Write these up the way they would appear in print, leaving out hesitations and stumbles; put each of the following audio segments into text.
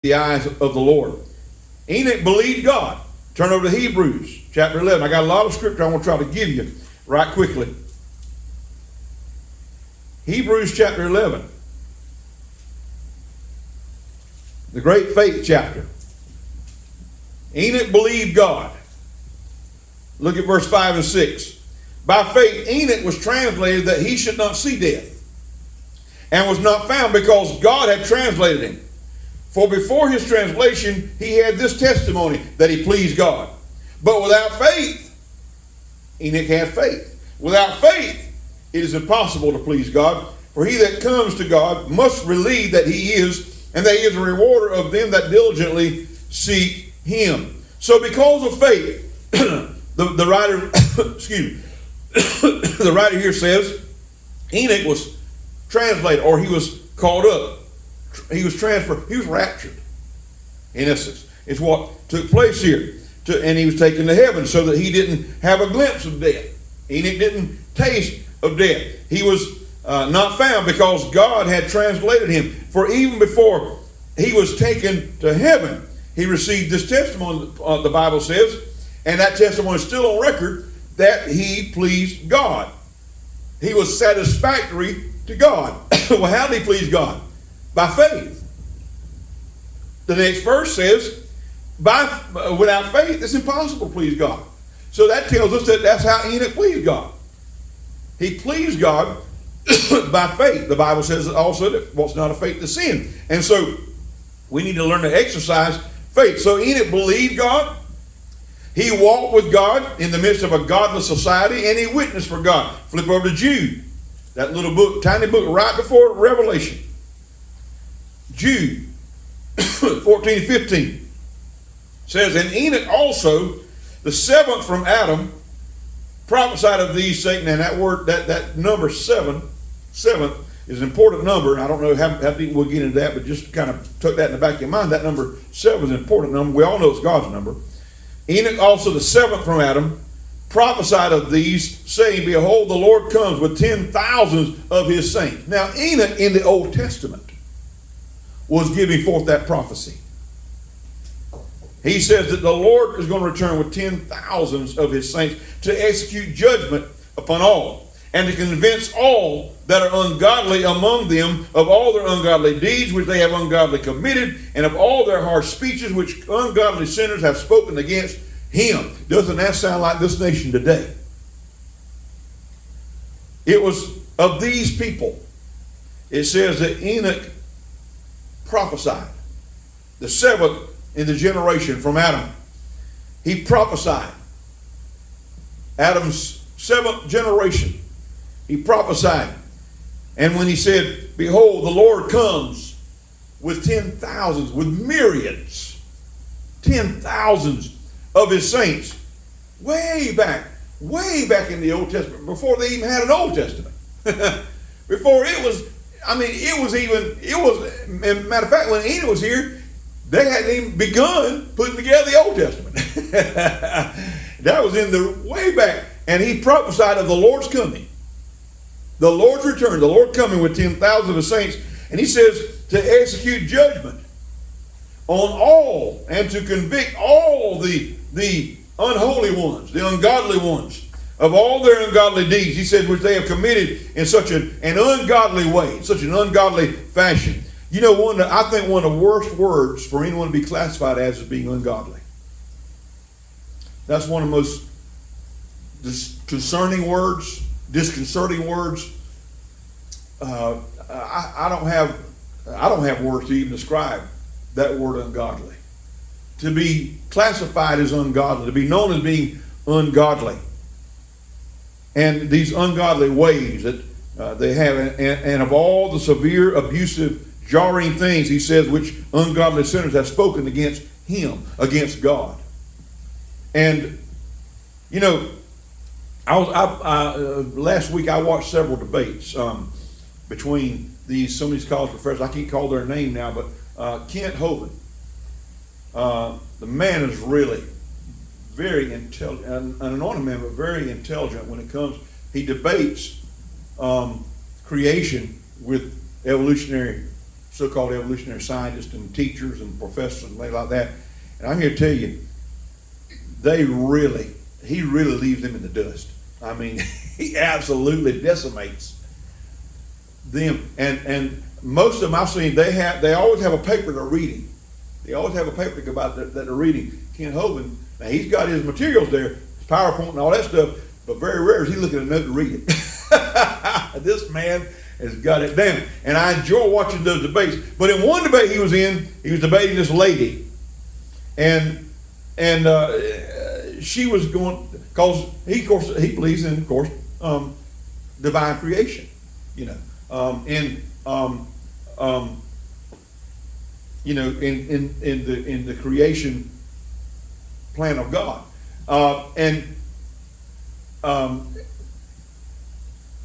the eyes of the Lord. Enoch believed God. Turn over to Hebrews chapter 11. I got a lot of scripture I want to try to give you right quickly. Hebrews chapter 11. The great faith chapter. Enoch believed God. Look at verse 5 and 6. By faith Enoch was translated that he should not see death, and was not found because God had translated him. For before his translation he had this testimony, that he pleased God. But without faith, Enoch had faith. Without faith it is impossible to please God. For he that comes to God must believe that he is, and that he is a rewarder of them that diligently seek him. So because of faith, the writer, excuse me, the writer here says Enoch was translated, or he was caught up. He was transferred. He was raptured. In essence, it's what took place here. And he was taken to heaven so that he didn't have a glimpse of death. Enoch didn't taste of death. He was not found because God had translated him. For even before he was taken to heaven, he received this testimony, the Bible says, and that testimony is still on record, that he pleased God. He was satisfactory to God. Well, how did he please God? By faith. The next verse says, without faith, it's impossible to please God. So that tells us that that's how Enoch pleased God. He pleased God by faith. The Bible says also that what's not a faith is sin. And so we need to learn to exercise faith. So Enoch believed God. He walked with God in the midst of a godless society, and he witnessed for God. Flip over to Jude, that little book, tiny book right before Revelation. Jude 14 and 15 says, and Enoch also, the seventh from Adam, prophesied of these, Satan. And that word, that number seventh is an important number. And I don't know how deep we'll get into that, but just kind of tuck that in the back of your mind. That number 7 is an important number. We all know it's God's number. Enoch also, the seventh from Adam, prophesied of these, saying, behold, the Lord comes with 10,000s of his saints. Now, Enoch in the Old Testament was giving forth that prophecy. He says that the Lord is going to return with 10,000s of his saints to execute judgment upon all, and to convince all that are ungodly among them of all their ungodly deeds which they have ungodly committed, and of all their harsh speeches which ungodly sinners have spoken against him. Doesn't that sound like this nation today? It was of these people, it says that Enoch prophesied, the seventh in the generation from Adam. He prophesied. Adam's seventh generation. He prophesied. And when he said, behold, the Lord comes with 10,000s, with myriads, 10,000s of his saints, way back in the Old Testament, before they even had an Old Testament. Before it was, matter of fact, when Enoch was here, they hadn't even begun putting together the Old Testament. That was in the way back. And he prophesied of the Lord's coming. The Lord's return, the Lord coming with 10,000 of his saints. And he says to execute judgment on all, and to convict all the unholy ones, the ungodly ones, of all their ungodly deeds, he says, which they have committed in such an ungodly way, in such an ungodly fashion. You know, I think one of the worst words for anyone to be classified as is being ungodly. That's one of the most disconcerting words. I don't have words to even describe that word ungodly. To be classified as ungodly, to be known as being ungodly. And these ungodly ways that they have, and of all the severe, abusive, jarring things, he says, which ungodly sinners have spoken against him, against God. And, you know, last week I watched several debates between some of these college professors. I can't call their name now, but Kent Hovind. The man is really very intelligent, an anointed man, but very intelligent when it comes. He debates creation with evolutionary so-called evolutionary scientists and teachers and professors and things like that. And I'm here to tell you, he really leaves them in the dust. I mean, he absolutely decimates them. And most of them I've seen, they always have a paper they're reading. They always have a paper that they're reading. Ken Hovind, now he's got his materials there, his PowerPoint and all that stuff, but very rare is he looking at a note to read it. This man has got it down. And I enjoy watching those debates. But in one debate he was debating this lady. And she was going, because he believes in, of course, divine creation. In the creation plan of God.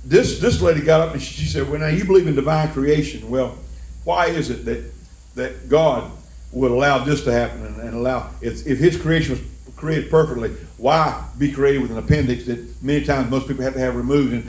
This lady got up and she said, well, now you believe in divine creation. Well, why is it that God would allow this to happen and allow, if his creation was created perfectly, why be created with an appendix that many times most people have to have removed? And